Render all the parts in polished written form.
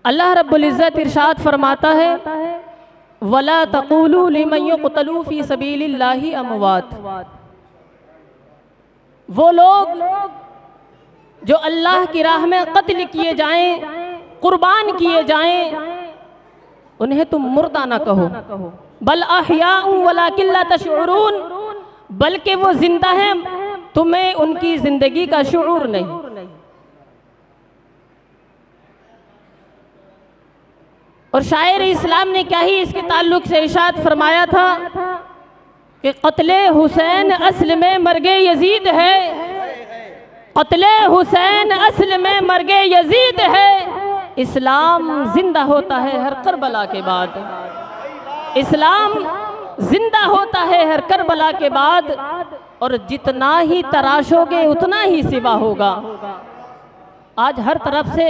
अल्लाह रब्बुल इज़्ज़त इरशाद फरमाता है, वला तक़ूलू लिमन युक़तलू फ़ी सबीलिल्लाहि अमवात। वो लोग जो अल्लाह की राह में कत्ल किए जाएं, कुर्बान किए जाएं, उन्हें तुम मुर्दा ना कहो, बल अहयाउ वलाकिन ला तशऊरून, बल्कि वो जिंदा हैं, तुम्हें उनकी जिंदगी का शुऊर नहीं। और शायर इस्लाम ने क्या ही इसके ताल्लुक से इरशाद फरमाया था कि क़त्ले हुसैन असल में मर्गे यजीद है, क़त्ले हुसैन असल में मर्गे यजीद है, इस्लाम जिंदा होता है हर करबला के बाद, इस्लाम जिंदा होता है हर करबला के बाद, और जितना ही तराशोगे उतना ही सिवा होगा। आज हर तरफ से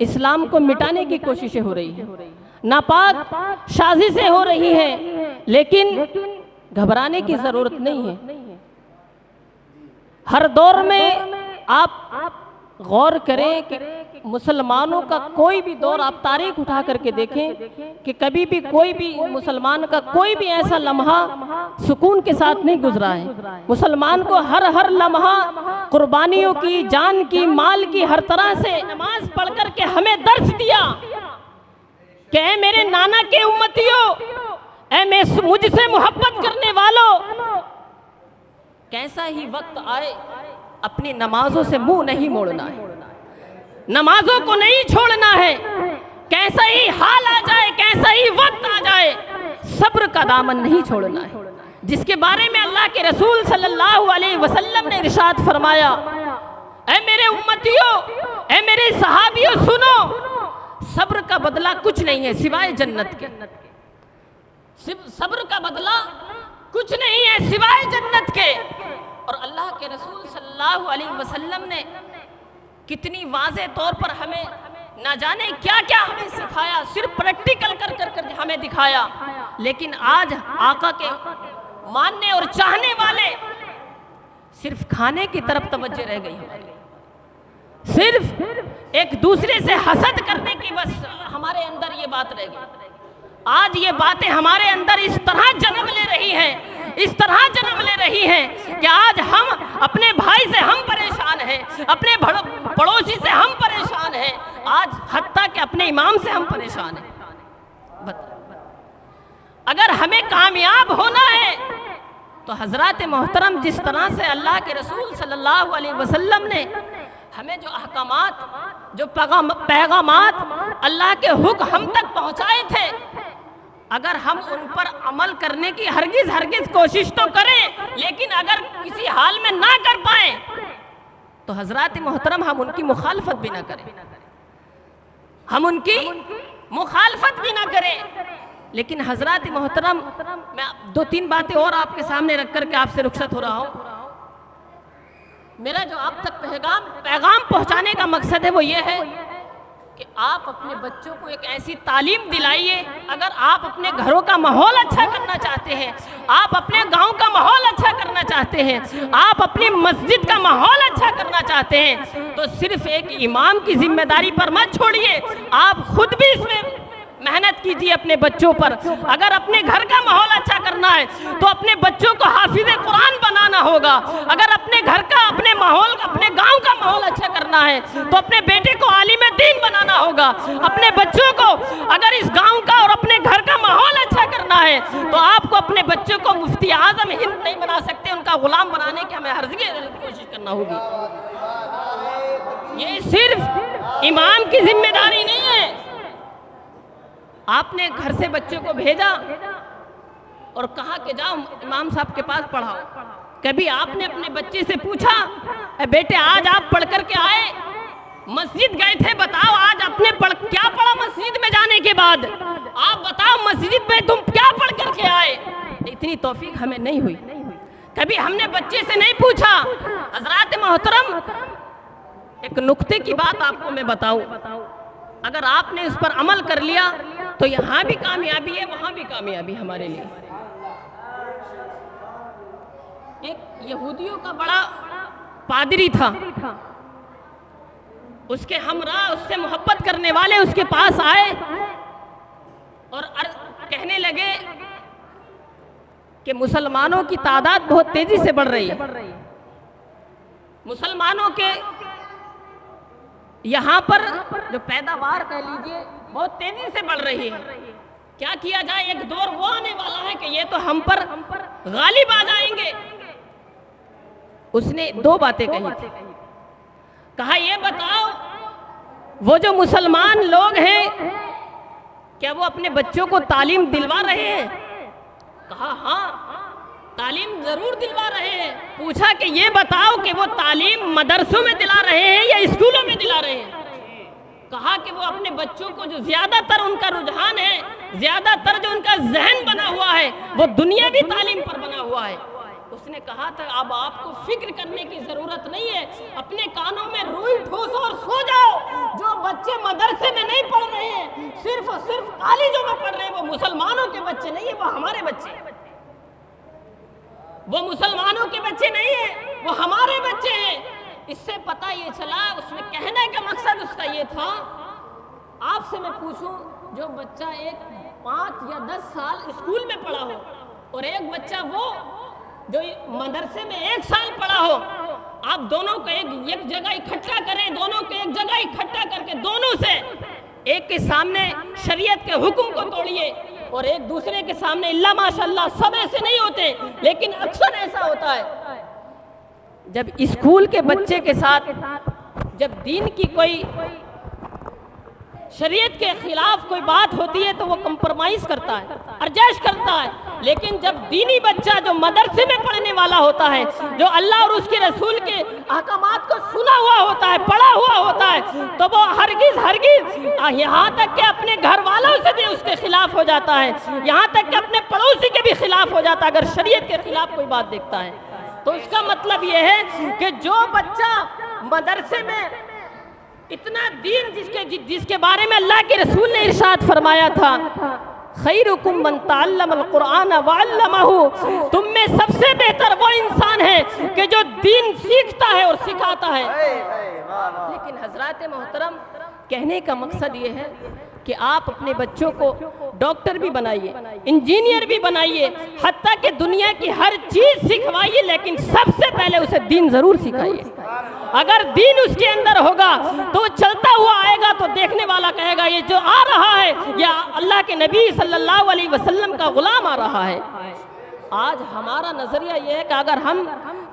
इस्लाम को मिटाने की कोशिशें हो रही हैं, नापाक साजिशें हो रही हैं, लेकिन घबराने की जरूरत नहीं है। हर दौर में आप गौर करें कि मुसलमानों का कोई भी दौर आप तारीख उठा करके देखें कि कभी भी कोई भी मुसलमान का कोई भी ऐसा लम्हा सुकून के साथ नहीं गुजरा है। मुसलमान को हर लम्हा कुर्बानियों की, जान की, माल की, हर तरह से नमाज पढ़ करके हमें दर्श दिया कि ऐ मेरे नाना के उम्मतियों, ऐ मुझसे मोहब्बत करने वालों, कैसा ही वक्त आए अपनी नमाजों से मुंह नहीं मोड़ना है, नमाजों को नहीं छोड़ना है। कैसा ही हाल आ जाए, कैसा ही वक्त आ जाए, सब्र का दामन नहीं छोड़ना है, जिसके बारे में अल्लाह के रसूल सल्लल्लाहु अलैहि वसल्लम ने इरशाद फरमाया, ऐ मेरे उम्मतियों, ऐ मेरे सहाबियों, सुनो, सब्र का बदला कुछ नहीं है सिवाय जन्नत के। सब्र का बदला कुछ नहीं है सिवाय जन्नत के। और अल्लाह के रसूल सल्लल्लाहु अलैहि वसल्लम ने कितनी वाज़े तौर पर हमें ना जाने क्या क्या हमें सिखाया, सिर्फ प्रैक्टिकल कर हमें दिखाया। लेकिन आज आका के मानने और चाहने वाले सिर्फ खाने की तरफ तवज्जो रह गई है, सिर्फ एक दूसरे से हसद करने की बस हमारे अंदर ये बात रह गई। आज ये बातें हमारे अंदर इस तरह जन्म ले रही हैं, इस तरह जन्म ले रही हैं कि आज हम अपने भाई से हम परेशान हैं, अपने पड़ोसी से हम परेशान हैं, आज हत्ता कि अपने इमाम से हम परेशान हैं। अगर हमें कामयाब होना है तो हजरत मोहतरम, जिस तरह से अल्लाह के रसूल सल्लल्लाहु अलैहि वसल्लम ने हमें जो अहकामात, जो पैगामात अल्लाह के हुक्म हम तक पहुँचाए थे, अगर हम उन पर अमल करने की हरगिज कोशिश तो करें, लेकिन अगर किसी हाल में ना कर पाए तो हजरत मोहतरम हम उनकी मुखालफत भी ना करें, हम उनकी मुखालफत भी ना करें। लेकिन हजरत मोहतरम, मैं 2-3 बातें और आपके सामने रख करके आपसे रुखसत हो रहा हूँ। मेरा जो आप तक पैगाम पहुँचाने का मकसद है वो ये है कि आप अपने बच्चों को एक ऐसी तालीम दिलाइए। अगर आप अपने घरों का माहौल अच्छा करना चाहते हैं, आप अपने गांव का माहौल अच्छा करना चाहते हैं, आप अपनी मस्जिद का माहौल अच्छा करना चाहते हैं, तो सिर्फ एक इमाम की जिम्मेदारी पर मत छोड़िए, आप खुद भी इसमें मेहनत कीजिए अपने बच्चों पर। अगर अपने घर का माहौल अच्छा करना है तो अपने बच्चों को हाफिज़े कुरान बनाना होगा। अगर अपने घर का, अपने माहौल, अपने गांव का माहौल अच्छा करना है तो अपने बेटे को आलिम दीन बनाना होगा। अपने बच्चों को अगर इस गांव का और अपने घर का माहौल अच्छा करना है तो आपको अपने बच्चों को मुफ्ती आजम हिंद नहीं बना सकते, उनका गुलाम बनाने की हमें हरगिज़ कोशिश करना होगी। ये सिर्फ इमाम की जिम्मेदारी नहीं है। आपने घर से बच्चों को भेजा और कहा कि जाओ इमाम साहब के पास पढ़ाओ। कभी आपने अपने बच्चे से पूछा, बेटे आज आप पढ़ कर के आए, मस्जिद गए थे, बताओ आज आपने क्या पढ़ा मस्जिद में जाने के बाद? आप बताओ मस्जिद में तुम क्या पढ़ कर के आए? इतनी तौफीक हमें नहीं हुई। कभी हमने बच्चे से नहीं पूछा। हजरत मोहतरम, एक नुक्ते की बात आपको मैं बताऊं, अगर आपने इस पर अमल कर लिया तो यहाँ भी कामयाबी है, वहाँ भी कामयाबी हमारे लिए। एक यहूदियों का बड़ा पादरी था, उसके हमरा, उससे मोहब्बत करने वाले उसके पास आए और कहने लगे कि मुसलमानों की तादाद बहुत तेजी से बढ़ रही है, मुसलमानों के यहाँ पर जो पैदावार कह लीजिए बहुत तेजी से बढ़ रही है, क्या किया जाए? एक दौर वो आने वाला है कि ये तो हम पर गालिब आ जाएंगे। उसने दो बातें कही थी। कहा ये बताओ, वो जो मुसलमान लोग हैं क्या वो अपने बच्चों को तालीम दिलवा रहे हैं? कहा हाँ, तालीम जरूर दिलवा रहे हैं। पूछा कि ये बताओ कि वो तालीम मदरसों में दिला रहे हैं या स्कूलों में दिला रहे हैं? कहा कि वो अपने बच्चों को, जो ज्यादातर उनका रुझान है, ज्यादातर जो उनका जहन बना हुआ है वो दुनियावी तालीम पर बना हुआ है। उसने कहा था अब आपको फिक्र करने की जरूरत नहीं है, अपने कानों में रुई ठूसो और सो जाओ। जो बच्चे मदरसे में नहीं पढ़ रहे हैं, सिर्फ और सिर्फ कॉलेजों में पढ़ रहे हैं, वो मुसलमानों के बच्चे नहीं है, वो हमारे बच्चे। वो मुसलमानों के बच्चे नहीं है, वो हमारे बच्चे हैं। इससे पता ये चला, उसमें कहने का मकसद उसका ये था, आपसे मैं पूछूं, जो बच्चा एक 5 या 10 साल स्कूल में पढ़ा हो और एक बच्चा वो जो मदरसे में 1 साल पढ़ा हो, आप दोनों को एक जगह इकट्ठा करें, दोनों को एक जगह इकट्ठा करके दोनों से एक के सामने शरीयत के हुक्म को तोड़िए और एक दूसरे के सामने, इल्ला माशाअल्लाह सब ऐसे नहीं होते, लेकिन अक्सर ऐसा होता है जब स्कूल के बच्चे के साथ जब दीन की कोई शरीयत के खिलाफ कोई बात होती है तो वो कंप्रोमाइज करता है, एडजस्ट करता है। लेकिन जब दीनी बच्चा जो मदरसे में पढ़ने वाला होता है, जो अल्लाह और उसके रसूल के अहकामात को सुना हुआ होता है, पढ़ा हुआ होता है, तो वो हरगिज यहाँ तक कि अपने घर वालों से भी उसके खिलाफ हो जाता है, यहाँ तक कि अपने पड़ोसी के भी खिलाफ हो जाता है अगर शरीयत के खिलाफ कोई बात देखता है। तो इसका मतलब यह है कि जो बच्चा मदरसे में इतना दीन जिसके बारे में अल्लाह के रसूल ने इरशाद फरमाया था, खैरुकुम मन तअल्लमल कुरआन व अल्लमहु, तुम में सबसे बेहतर वो इंसान है कि जो दीन सीखता है और सिखाता है। लेकिन हजरात मोहतरम, कहने का मकसद ये है कि आप अपने बच्चों को डॉक्टर भी बनाइए, इंजीनियर भी बनाइए, हत्ता कि दुनिया की हर चीज सिखवाइए, लेकिन सबसे पहले उसे दीन जरूर सिखाइए। अगर दीन उसके अंदर होगा तो चलता हुआ आएगा तो देखने वाला कहेगा ये जो आ रहा है या अल्लाह के नबी सल्लल्लाहु अलैहि वसल्लम का गुलाम आ रहा है। आज हमारा नजरिया ये है कि अगर हम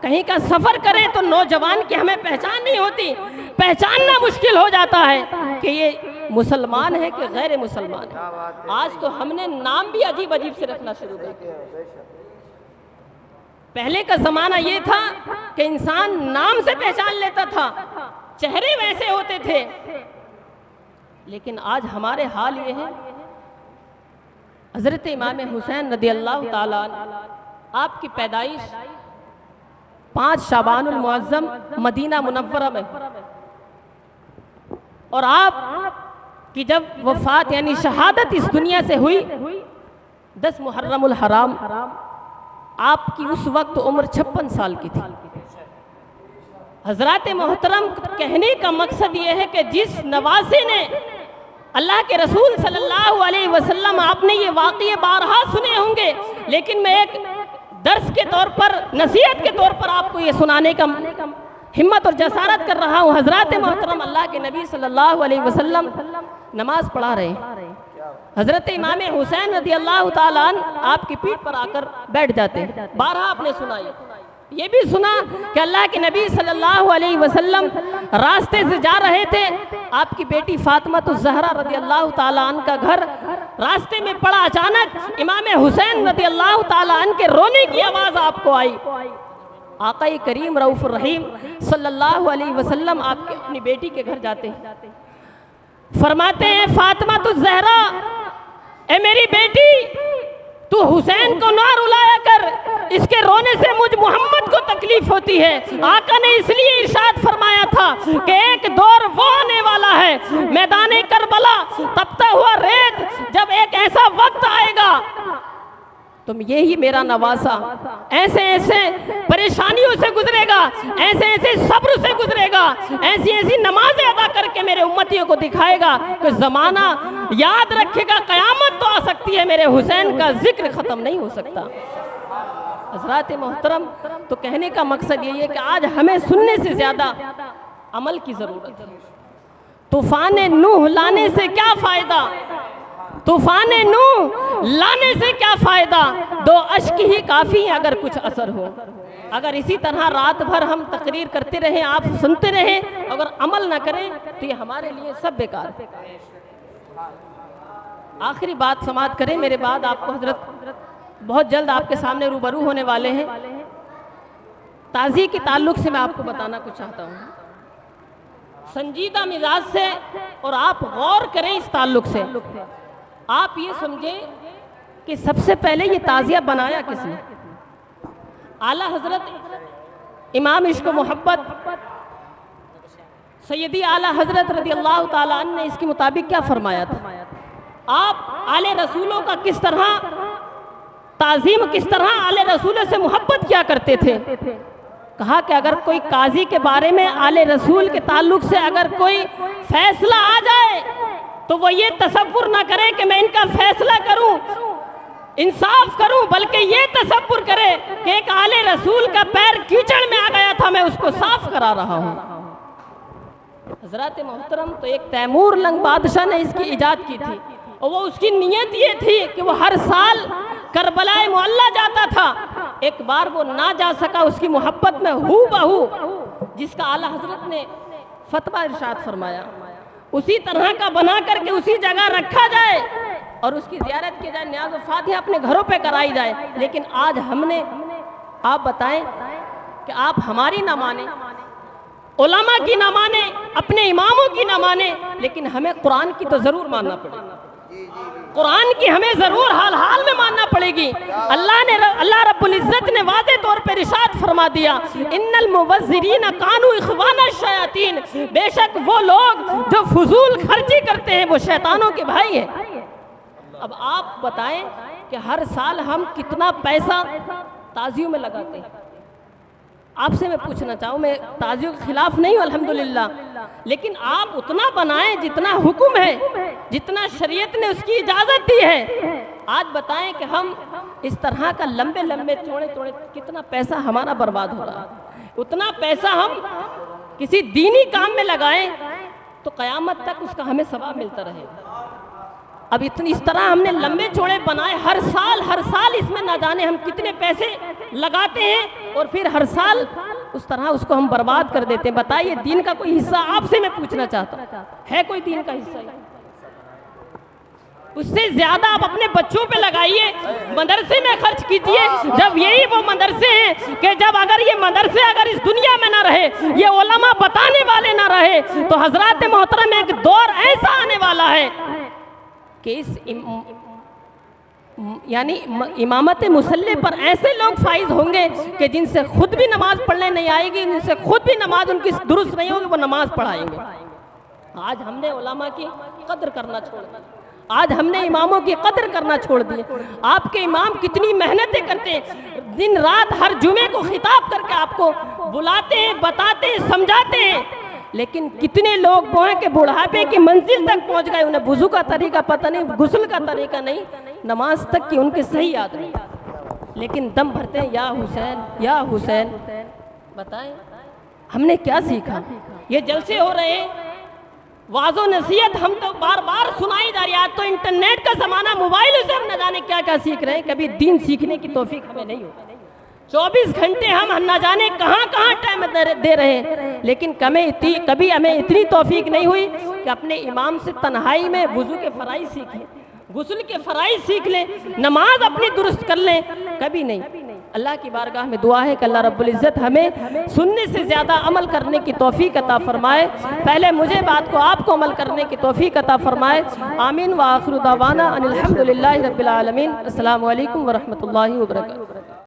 कहीं का सफर करें तो नौजवान की हमें पहचान नहीं होती, पहचानना मुश्किल हो जाता है कि ये मुसलमान है कि गैर मुसलमान है। आज तो हमने नाम भी अजीब अजीब से रखना शुरू कर दिया। पहले का जमाना ये था कि इंसान नाम से पहचान लेता था, चेहरे वैसे होते थे, लेकिन आज हमारे हाल ये है। हजरत इमाम हुसैन रदियल्लाहु ताला आपकी पैदाइश 5 शाबानुल मुअज्जम मदीना मुनव्वरा में, और आप की जब वफात यानी शहादत इस दुनिया से हुई 10 मुहर्रमुल हराम, आपकी उस वक्त उम्र 56 साल की थी। हजरात मोहतरम, कहने का मकसद ये है कि जिस नवासे ने अल्लाह के रसूल सल्लल्लाहु अलैहि वसल्लम, आपने ये वाक़ये बारहा सुने होंगे, लेकिन मैं एक दर्स के तौर पर, नसीहत के तौर पर आपको ये सुनाने का हिम्मत और जसारत कर रहा हूँ। हजरात मोहतरम, अल्लाह के नबी सल्लल्लाहु अलैहि वसल्लम नमाज पढ़ा रहे, हजरत इमाम हुसैन रदियल्लाहु ताला अन्हु आपकी पीठ पर आकर बैठ जाते हैं। बारहा आपने सुना, ये भी सुना कि अल्लाह के नबी सल्लल्लाहु अलैहि वसल्लम रास्ते से जा रहे थे, आपकी बेटी फातिमा तो ज़हरा रदियल्लाहु ताला अन्हा का घर रास्ते में पड़ा। अचानक इमाम हुसैन रदियल्लाहु ताला अन्हु के रोने की आवाज़ आपको आई। आका करीम रऊफ रहीम सल्लल्लाहु अलैहि वसल्लम आपकी अपनी बेटी के घर जाते हैं, फरमाते हैं फातिमा तो ज़हरा, ए मेरी बेटी, तू हुसैन को ना रुलाया कर, इसके रोने से मुझ मोहम्मद को तकलीफ होती है। आका ने इसलिए इरशाद फरमाया था कि एक दौर वो आने वाला है, मैदाने करबला तपता हुआ रेत, जब एक ऐसा वक्त आएगा तुम यही मेरा नवासा ऐसे ऐसे परेशानियों से गुजरेगा, ऐसे ऐसे सब्र से गुजरेगा, ऐसी ऐसी नमाजें अदा करके मेरे उम्मतियों को दिखाएगा कि ज़माना याद रखेगा, क़यामत तो आ सकती है, मेरे हुसैन का जिक्र ख़त्म नहीं हो सकता। हज़रात मोहतरम, तो कहने का मकसद यही है कि आज हमें सुनने से ज़्यादा अमल की ज़रूरत है। तूफ़ान नूह लाने से क्या फ़ायदा, तूफ़ान नूह लाने से क्या फ़ायदा, 2 अश्क ही काफ़ी है अगर कुछ असर हो। अगर इसी तरह रात भर हम तकरीर करते रहें, आप सुनते रहें, अगर अमल ना करें तो ये हमारे लिए सब बेकार है। आखिरी बात समाप्त करें, मेरे बाद आपको हजरत बहुत जल्द आपके सामने रूबरू होने वाले हैं। ताज़ी के ताल्लुक़ से मैं आपको बताना कुछ चाहता हूँ, संजीदा मिजाज से, और आप गौर करें इस ताल्लुक़ से। आप ये समझें कि सबसे पहले ये ताज़िया बनाया किसने? आला हज़रत इमाम इश्क़ मोहब्बत सैयदी आला हज़रत रज़ी अल्लाह ताला अन्हु ने इसके मुताबिक क्या फरमाया था? आप आले रसूलों का किस तरह ताज़ीम, किस तरह आले रसूलों से मोहब्बत किया करते थे। कहा कि अगर कोई काजी के बारे में आले रसूल के ताल्लुक से अगर कोई फैसला आ जाए तो वो ये तसव्वुर ना करे कि मैं इनका फैसला करूं, इंसाफ करूं, बल्कि ये तसव्वुर करे कि एक आले रसूल का पैर कीचड़ में आ गया था, मैं उसको साफ करा रहा हूं। हज़रात मोहतरम, तो एक तैमूर लंग बादशाह ने इसकी इजाद की थी, और वो उसकी नीयत ये थी कि वो हर साल करबलाए मुअल्ला जाता था। एक बार वो ना जा सका, उसकी मोहब्बत में हू बहू जिसका आला हजरत ने फतवा इरशाद फरमाया, उसी तरह का बना करके उसी जगह रखा जाए और उसकी ज़ियारत की जाए, न्याज़ व फातिहा अपने घरों पे कराई जाए। लेकिन आज हमने, आप बताएं कि आप हमारी ना माने, उलमा की ना माने, अपने इमामों की ना माने, लेकिन हमें कुरान की तो ज़रूर मानना पड़ेगा। कुरान की हमें ज़रूर हाल हाल में मानना पड़ेगी। अल्लाह रब्बुल इज़्ज़त ने वाज़े तौर पर इरशाद फरमा दिया, इन्नल मुबज़्ज़िरीन कानू इख़वाना शयातीन, बेशक वो लोग जो फजूल खर्ची करते हैं वो शैतानों के भाई हैं। अब आप बताएं कि हर साल हम कितना पैसा ताज़ियों में लगाते हैं। आपसे मैं पूछना चाहूँ, मैं ताज़ियों के खिलाफ नहीं हूँ अल्हम्दुलिल्लाह, लेकिन आप उतना बनाएं जितना हुक्म है, जितना शरीयत ने उसकी इजाज़त दी है। आज बताएं कि हम इस तरह का लंबे लंबे चौड़े चौड़े कितना पैसा हमारा बर्बाद हो रहा है। उतना पैसा हम किसी दीनी काम में लगाएं तो क़यामत तक उसका हमें सवाब मिलता रहेगा। अब इस तरह हमने लंबे चौड़े बनाए, हर साल इसमें ना जाने हम कितने पैसे लगाते हैं और फिर हर साल उस तरह उसको हम बर्बाद कर देते हैं। बताइए, दीन का कोई हिस्सा, आपसे मैं पूछना चाहता हूँ, है कोई दीन का हिस्सा? उससे ज्यादा आप अपने बच्चों पे लगाइए, मदरसे में खर्च कीजिए। जब यही वो मदरसे हैं कि जब अगर ये मदरसे अगर इस दुनिया में ना रहे, ये उलमा बताने वाले ना रहे, तो हजरात मोहतरम एक दौर ऐसा आने वाला है कि इस यानी इमामत मुसल्ले पर ऐसे लोग फाइज होंगे कि जिनसे खुद भी नमाज पढ़ने नहीं आएगी, जिनसे खुद भी नमाज उनकी दुरुस्त नहीं होगी, वो नमाज पढ़ाएंगे। आज हमने उलमा की कद्र करना छोड़ दिया, आज हमने इमामों की कद्र करना छोड़ दी। आपके इमाम कितनी मेहनतें करते हैं, दिन रात हर जुमे को खिताब करके आपको बुलाते हैं, बताते हैं, समझाते हैं, लेकिन कितने लोग वो हैं कि बुढ़ापे की मंजिल तक पहुंच गए, उन्हें वुज़ू का तरीका पता नहीं, गुस्ल का तरीका नहीं, नमाज तक की उनके सही याद नहीं, लेकिन दम भरते हैं या हुसैन या हुसैन। बताएं हमने क्या सीखा? ये जलसे हो रहे हैं, वाज़ो नसीहत हम तो बार बार सुनाई जा रही है। आज तो इंटरनेट का ज़माना, मोबाइल से हम न जाने क्या क्या सीख रहे हैं, कभी दीन सीखने की तौफीक हमें नहीं हो। 24 घंटे हम न जाने कहाँ कहाँ टाइम दे रहे हैं, लेकिन कभी हमें इतनी तौफीक नहीं हुई कि अपने इमाम से तन्हाई में वुज़ू के फ़राइज़ सीखें, गुस्ल के फ़राइज़ सीख लें, नमाज अपनी दुरुस्त कर लें, कभी नहीं। अल्लाह की बारगाह में दुआ है कि अल्लाह रब्बुल इज़्ज़त हमें सुनने से ज़्यादा अमल करने की तौफीक अता फरमाए। पहले मुझे बात को आपको अमल करने की तौफीक अता फरमाए। आमीन व आखिरु दावाना अनिल हम्दुलिल्लाहि रब्बिल आलमीन। अस्सलामु अलैकुम व रहमतुल्लाहि व बरकातुहू।